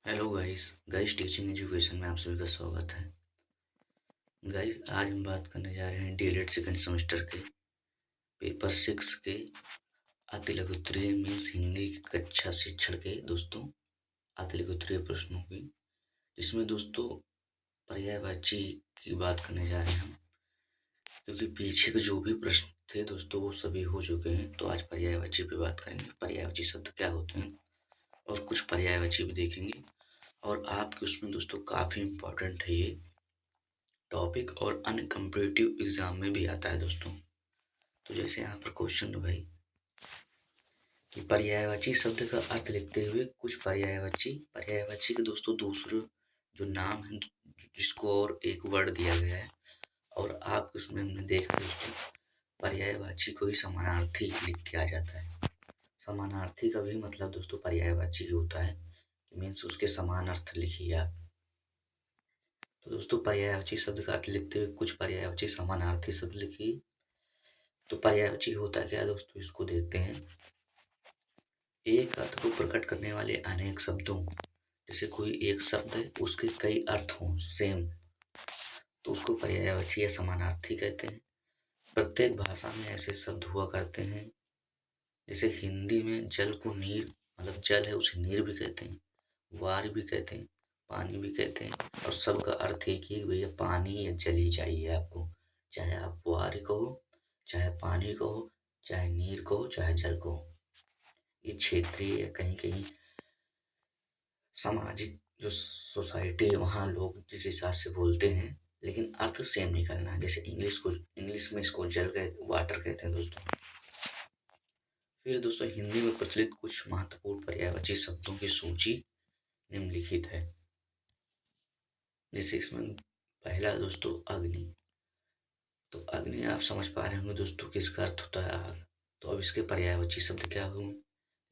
Hello guys teaching education में आप सभी का स्वागत है। गाइस आज हम बात करने जा रहे हैं डीएलएड सेकंड सेमेस्टर के पेपर 6 के अति लघु उत्तरीय मीन्स हिंदी की कक्षा शिक्षण के दोस्तों अति लघु उत्तरीय प्रश्नों की, जिसमें दोस्तों पर्यायवाची की बात करने जा रहे हैं हम, क्योंकि पीछे के जो भी प्रश्न थे दोस्तों वो सभी हो चुके हैं। तो आज पर्यायवाची पे बात करेंगे, पर्यायवाची शब्द क्या होते हैं और कुछ पर्यायवाची भी देखेंगे। और आपके उसमें दोस्तों काफ़ी इम्पोर्टेंट है ये टॉपिक और अन्य कम्पिटिटिव एग्जाम में भी आता है दोस्तों। तो जैसे यहाँ पर क्वेश्चन है भाई कि पर्यायवाची शब्द का अर्थ लिखते हुए कुछ पर्यायवाची के दोस्तों दूसरे जो नाम है जिसको और एक वर्ड दिया गया है, और आप उसमें हमने देखा दोस्तों पर्यायवाची को ही समानार्थी लिख के आ जाता है। समानार्थी का भी मतलब दोस्तों पर्यायवाची ही होता है, मीन्स उसके समान अर्थ लिखिए आप। तो दोस्तों पर्यायवाची शब्द का अर्थ लिखते हुए कुछ पर्यायवाची समानार्थी शब्द लिखिए। तो पर्यायवाची होता क्या है दोस्तों, इसको देखते हैं। एक अर्थ को प्रकट करने वाले अनेक शब्दों, जैसे कोई एक शब्द है उसके कई अर्थ हों सेम, तो उसको पर्यायवाची या समानार्थी कहते हैं। प्रत्येक भाषा में ऐसे शब्द हुआ करते हैं, जैसे हिंदी में जल को नीर, मतलब जल है उसे नीर भी कहते हैं, वार भी कहते हैं, पानी भी कहते हैं, और सबका अर्थ एक ही भैया पानी या जल ही चाहिए आपको, चाहे आप वार कहो, चाहे पानी कहो, चाहे नीर कहो, चाहे जल कहो। ये क्षेत्रीय या कहीं कहीं सामाजिक जो सोसाइटी है वहाँ लोग जिस हिसाब से बोलते हैं, लेकिन अर्थ सेम निकलना है। जैसे इंग्लिश में इसको जल वाटर कहते हैं दोस्तों। फिर दोस्तों हिंदी में प्रचलित कुछ महत्वपूर्ण पर्यायवाची शब्दों की सूची निम्नलिखित है। जैसे इसमें पहला दोस्तों अग्नि। तो अग्नि आप समझ पा रहे होंगे दोस्तों किसका अर्थ होता है आग। तो अब इसके पर्यायवाची शब्द क्या होंगे,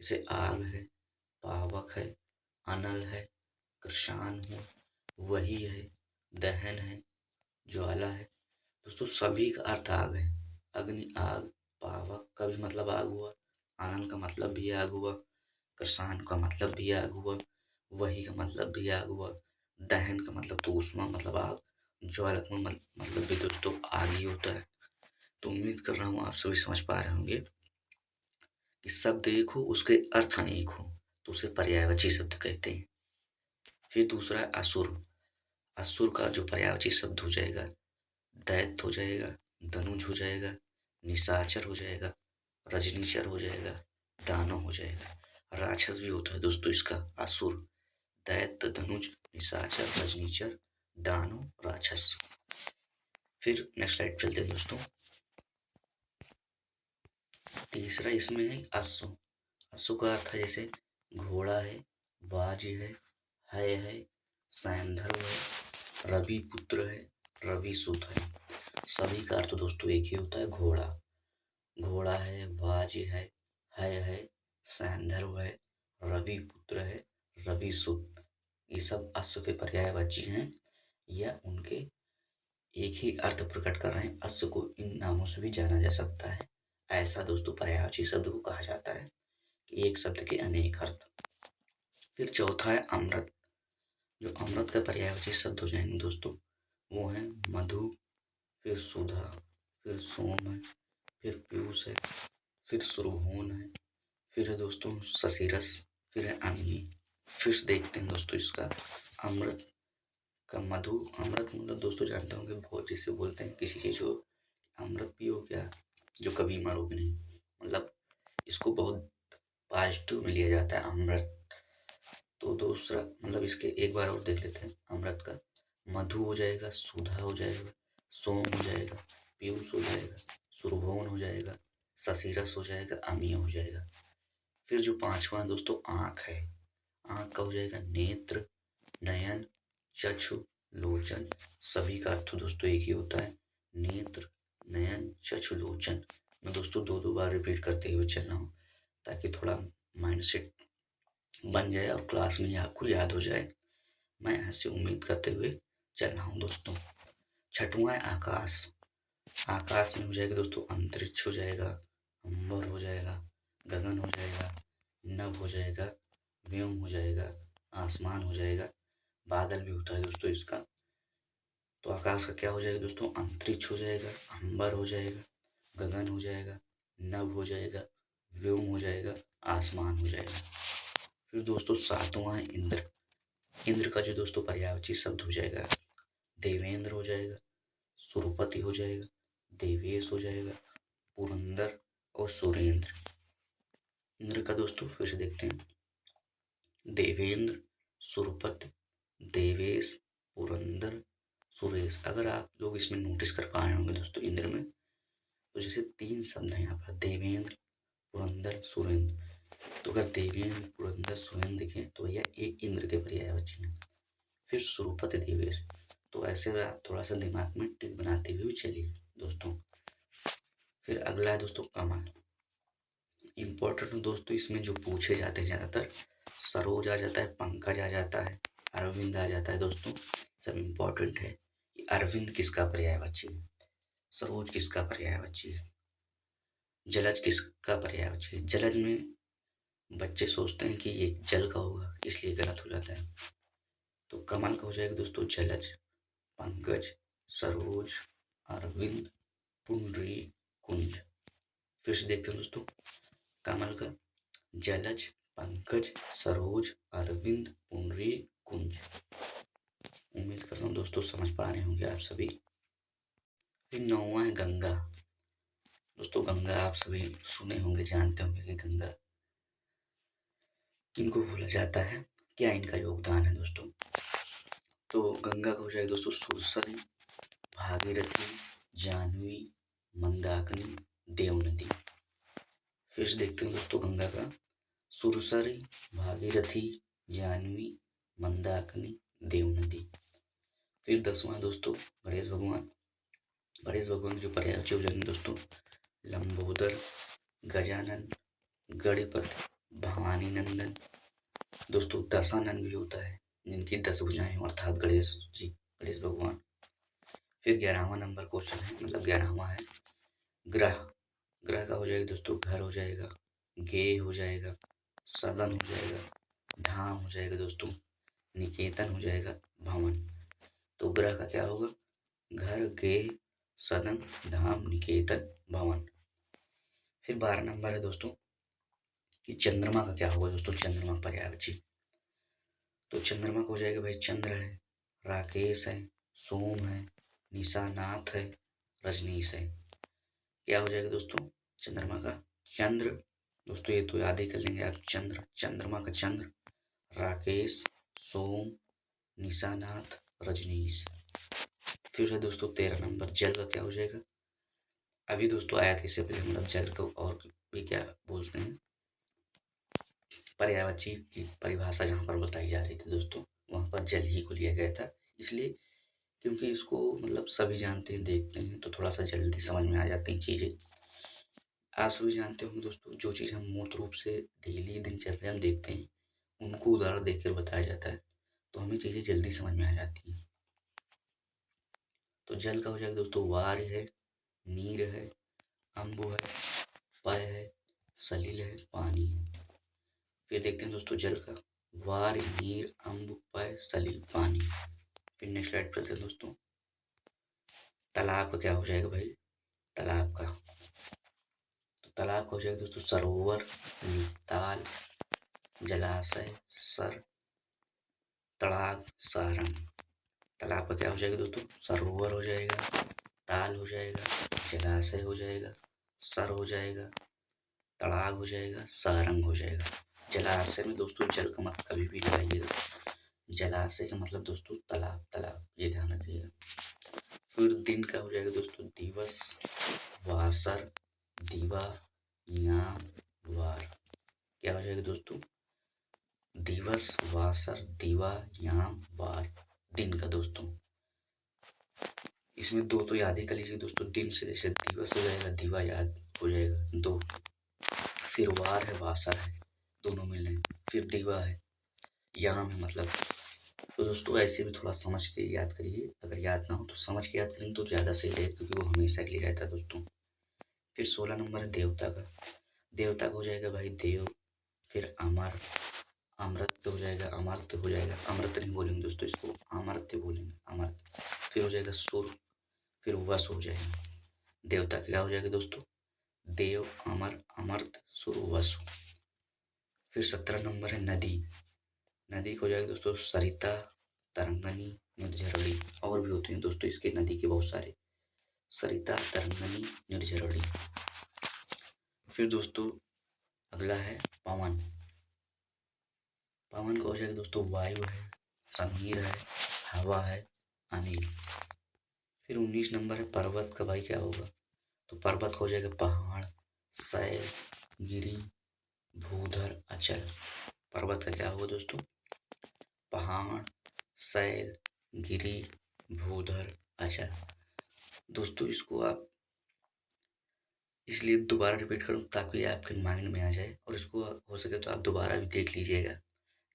जैसे आग है, पावक है, अनल है, कृशान है, वही है, दहन है, ज्वाला है। दोस्तों सभी का अर्थ आग है। अग्नि आग, पावक का भी मतलब आग हुआ, अनल का मतलब भी आग हुआ, कृषान का मतलब भी आग हुआ, वही का मतलब भी आग हुआ, दहन का मतलब तो ऊष्मा मतलब आग, ज्वाला का मतलब भी दोस्तों आग ही होता है। तो उम्मीद कर रहा हूँ आप सभी समझ पा रहे होंगे कि शब्द एक हो उसके अर्थ अनेक हो तो उसे पर्यायवाची शब्द कहते हैं। फिर दूसरा है असुर। असुर का जो पर्यायवाची शब्द हो जाएगा दैत्य हो जाएगा, धनुज हो जाएगा, निशाचर हो जाएगा, रजनीचर हो जाएगा, दानव हो जाएगा। राक्षस भी होता है दोस्तों इसका असुर, दैत्य, धनुज, निशाचर, रजनीचर, दानव, राक्षस। फिर नेक्स्ट स्लाइड चलते हैं दोस्तों। तीसरा इसमें है अश्व। अश्व का अर्थ है जैसे घोड़ा है, बाज है, सैंधर्व है, रवि पुत्र है, रवि सुत है। सभी का अर्थ दोस्तों एक ही होता है घोड़ा। घोड़ा है, बाज है, सैंधर्व है, रवि पुत्र है, रवि सुत। ये सब अश्व के पर्यायवाची हैं या उनके एक ही अर्थ प्रकट कर रहे हैं। अश्व को इन नामों से भी जाना जा सकता है। ऐसा दोस्तों पर्यायवाची शब्द को कहा जाता है कि एक शब्द के अनेक अर्थ। फिर चौथा है अमृत। जो अमृत का पर्यायवाची शब्द हो जाएंगे दोस्तों वो है मधु, फिर सुधा, फिर सोम है, फिर पीयूष है, फिर सुरभोन है, फिर है दोस्तों ससीरस, फिर है अम्ली। फिर देखते हैं दोस्तों इसका अमृत का मधु। अमृत मतलब दोस्तों जानते होंगे बहुत जिसे बोलते हैं किसी चीज को अमृत पियो क्या, जो कभी मरोगे नहीं, मतलब इसको बहुत पॉजिटिव में लिया जाता है अमृत। तो दूसरा मतलब इसके एक बार और देख लेते हैं अमृत का। मधु हो जाएगा, सुधा हो जाएगा, सोम हो जाएगा, पीयूष हो जाएगा, सुरभोन हो जाएगा, ससीरस हो जाएगा, अमीय हो जाएगा। फिर जो पांचवा दोस्तों आंख है। आंख का हो जाएगा नेत्र, नयन, चक्षु, लोचन। सभी का अर्थ दोस्तों एक ही होता है नेत्र, नयन, चक्षु, लोचन। मैं दोस्तों दो दो बार रिपीट करते हुए चल रहा हूँ ताकि थोड़ा माइंड सेट बन जाए और क्लास में ही आपको याद हो जाए। मैं ऐसे उम्मीद करते हुए चल रहा हूँ दोस्तों। छठवां है आकाश। आकाश में हो जाएगा दोस्तों अंतरिक्ष हो जाएगा, अंबर हो जाएगा, गगन हो जाएगा, नभ हो जाएगा, व्योम हो जाएगा, आसमान हो जाएगा, बादल भी होता है दोस्तों इसका। तो आकाश का क्या हो जाएगा दोस्तों? अंतरिक्ष हो जाएगा, अंबर हो जाएगा, गगन हो जाएगा, नभ हो जाएगा, व्योम हो जाएगा, आसमान हो जाएगा। फिर दोस्तों सातवां है इंद्र। इंद्र का जो दोस्तों पर्यायवाची शब्द हो जाएगा, देवेंद्र हो जाएगा, सुरपति हो जाएगा, देवेश हो जाएगा, पुरंदर और सुरेंद्र। इंद्र का दोस्तों फिर से देखते हैं, देवेंद्र, सुरपति, देवेश, पुरंदर, सुरेश। अगर आप लोग इसमें नोटिस कर पा रहे होंगे दोस्तों इंद्र में, तो जैसे 3 शब्द हैं यहाँ पर, देवेंद्र, पुरंदर, सुरेंद्र। तो अगर देवेंद्र, पुरंदर, सुरेंद्र दिखे तो भैया ये इंद्र के पर्यायवाची हैं। फिर सुरपति, देवेश। तो ऐसे आप थोड़ा सा दिमाग में टिक बनाते हुए चलिए दोस्तों। फिर अगला है दोस्तों कमल। इम्पोर्टेंट है दोस्तों, इसमें जो पूछे जाते हैं ज़्यादातर, सरोज आ जाता है, पंकज आ जाता है, अरविंद आ जाता है दोस्तों। सब इम्पोर्टेंट है कि अरविंद किसका पर्यायवाची है, सरोज किसका पर्यायवाची है, जलज किसका पर्यायवाची है। जलज में बच्चे सोचते हैं कि ये जल का होगा, इसलिए गलत हो जाता है। तो कमल का हो जाएगा दोस्तों जलज, पंकज, सरोज, अरविंद, पुंडरी, कुंज। फिर से देखते हैं दोस्तों, कमल का जलज, पंकज, सरोज, अरविंद, पुंडरी, कुंज। उम्मीद करता हूँ दोस्तों समझ पा रहे होंगे आप सभी। फिर 9वां है गंगा। दोस्तों गंगा आप सभी सुने होंगे, जानते होंगे कि गंगा किनको बोला जाता है, क्या इनका योगदान है दोस्तों। तो गंगा का हो जाएगा दोस्तों सुरसरी, भागीरथी, जाह्नवी, मंदाकिनी, देवनदी। फिर से देखते हैं दोस्तों गंगा का सुरसरी, भागीरथी, जाह्नवी, मंदाकिनी, देवनदी। फिर 10वां दोस्तों गणेश भगवान। गणेश भगवान जो पर्यायवाची हो जाएंगे दोस्तों, लंबोदर, गजानन, गणपत, भवानी नंदन। दोस्तों दशानन भी होता है, जिनकी 10 भुजाएं अर्थात गणेश जी, गणेश भगवान। फिर 11वां नंबर क्वेश्चन है, मतलब 11वां है ग्रह। ग्रह का हो जाएगा दोस्तों घर हो जाएगा, गेय हो जाएगा, सदन हो जाएगा, धाम हो जाएगा दोस्तों, निकेतन हो जाएगा, भवन। तो ग्रह का क्या होगा? घर, गेय, सदन, धाम, निकेतन, भवन। फिर 12 नंबर है दोस्तों कि चंद्रमा का क्या होगा दोस्तों, चंद्रमा पर्यायवाची। तो चंद्रमा का हो जाएगा भाई चंद्र है, राकेश है, सोम है, निशानाथ है, रजनीश है। क्या हो जाएगा दोस्तों चंद्रमा का? चंद्र। दोस्तों ये तो याद ही कर लेंगे आप, चंद्र, चंद्रमा का चंद्र, राकेश, सोम, निशानाथ, रजनीश। फिर है दोस्तों 13 नंबर जल का क्या हो जाएगा? अभी दोस्तों आया था इससे पहले, मतलब जल को और भी क्या बोलते हैं, पर्यायवाची की परिभाषा जहाँ पर बताई जा रही थी दोस्तों, वहाँ पर जल ही को लिया गया था। इसलिए क्योंकि इसको मतलब सभी जानते हैं, देखते हैं, तो थोड़ा सा जल्दी समझ में आ जाती हैं चीज़ें। आप सभी जानते होंगे दोस्तों, जो चीज़ हम मूर्त रूप से डेली दिनचर्या में देखते हैं, उनको उदाहरण देकर बताया जाता है, तो हमें चीज़ें जल्दी समझ में आ जाती हैं। तो जल का हो जाएगा दोस्तों वार है, नीर है, अम्बु है, पय है, सलिल है, पानी है। फिर देखते हैं दोस्तों जल का वार, नीर, अम्बु, पय, सलिल, पानी। फिर नेक्स्ट स्लाइड पर चलते हैं दोस्तों, तालाब का क्या हो जाएगा भाई? तालाब का, तो तालाब का हो जाएगा दोस्तों सरोवर, ताल, जलाशय, सर, तड़ाग, सारंग। तालाब का क्या हो जाएगा दोस्तों? सरोवर हो जाएगा, ताल हो जाएगा, जलाशय हो जाएगा, सर हो जाएगा, तड़ाग हो जाएगा, सारंग हो जाएगा। जलाशय में दोस्तों जल का मत कभी भी लगाइएगा, जलाशय का मतलब दोस्तों तालाब, तालाब, ये ध्यान रखिएगा। फिर दिन का हो जाएगा दोस्तों दिवस, वासर, दिवा, याम, वार। क्या हो जाएगा दोस्तों? दिवस, वासर, दिवा, याम, वार, दिन का दोस्तों। इसमें 2 तो याद ही कर लीजिए दोस्तों, दिन से जैसे दिवस हो जाएगा, दिवा याद हो जाएगा 2। फिर वार है, वासर है, दोनों मिले। फिर दिवा है, याम है मतलब। तो दोस्तों ऐसे भी थोड़ा समझ के याद करिए, अगर याद ना हो तो समझ के याद करेंगे तो ज़्यादा सही रहेगा, क्योंकि वो हमेशा के लिए रहता है दोस्तों। फिर 16 नंबर है देवता का। देवता का हो जाएगा भाई देव, फिर अमर, अमृत हो जाएगा, अमर्त्य हो जाएगा, अमृत नहीं बोलेंगे दोस्तों इसको, अमर्त्य बोलेंगे, अमर्त्य। फिर हो जाएगा सुर, फिर वस हो जाएगा। देवता क्या हो जाएगा दोस्तों? देव, अमर, अमर्त, सुर, वसु। फिर 17 नंबर है नदी। नदी का हो जाएगा दोस्तों सरिता, तरंगनी, निर्झरणी। और भी होते हैं दोस्तों इसके नदी के बहुत सारे, सरिता, तरंगनी, निर्झरणी। फिर दोस्तों अगला है पवन। पवन का हो जाएगा दोस्तों वायु है, समीर है, हवा है, अनिल। फिर 19 नंबर है पर्वत का। भाई क्या होगा? तो पर्वत का हो जाएगा पहाड़, शैल, गिरी, भूधर, अचल। पर्वत का क्या होगा दोस्तों? पहाड़, शैल, गिरी, भूधर, अचल। दोस्तों इसको आप इसलिए दोबारा रिपीट करूँ ताकि आपके माइंड में आ जाए, और इसको हो सके तो आप दोबारा भी देख लीजिएगा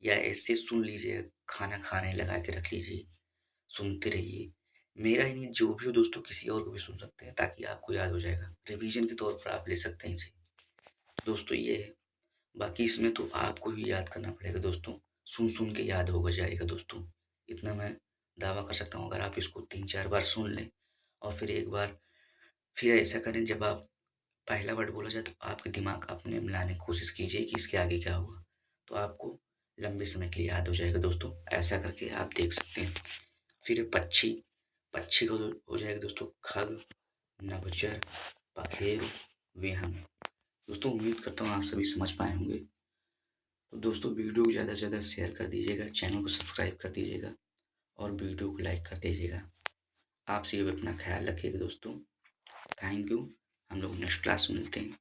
या ऐसे सुन लीजिएगा, खाना खाने लगा के रख लीजिए, सुनते रहिए। मेरा ही नहीं, जो भी हो दोस्तों, किसी और को भी सुन सकते हैं ताकि आपको याद हो जाएगा। रिवीजन के तौर पर आप ले सकते हैं इसे। दोस्तों ये है, बाकी इसमें तो आपको ही याद करना पड़ेगा दोस्तों, सुन सुन के याद होगा जाएगा दोस्तों। इतना मैं दावा कर सकता हूँ। अगर आप इसको 3-4 बार सुन लें और फिर एक बार फिर ऐसा करें, जब आप पहला वर्ड बोला जाए तो आपके दिमाग अपने में लाने की कोशिश कीजिए कि इसके आगे क्या हुआ, तो आपको लंबे समय के लिए याद हो जाएगा दोस्तों। ऐसा करके आप देख सकते हैं। फिर पक्षी। पक्षी का हो जाएगा दोस्तों खग, नभचर, पखेरु, विहंग। दोस्तों उम्मीद करता हूँ आप सभी समझ पाए होंगे। तो दोस्तों वीडियो को ज़्यादा से ज़्यादा शेयर कर दीजिएगा, चैनल को सब्सक्राइब कर दीजिएगा और वीडियो को लाइक कर दीजिएगा। आप सभी अपना ख्याल रखिएगा दोस्तों। Thank you. हम लोग नेक्स्ट क्लास में मिलते हैं।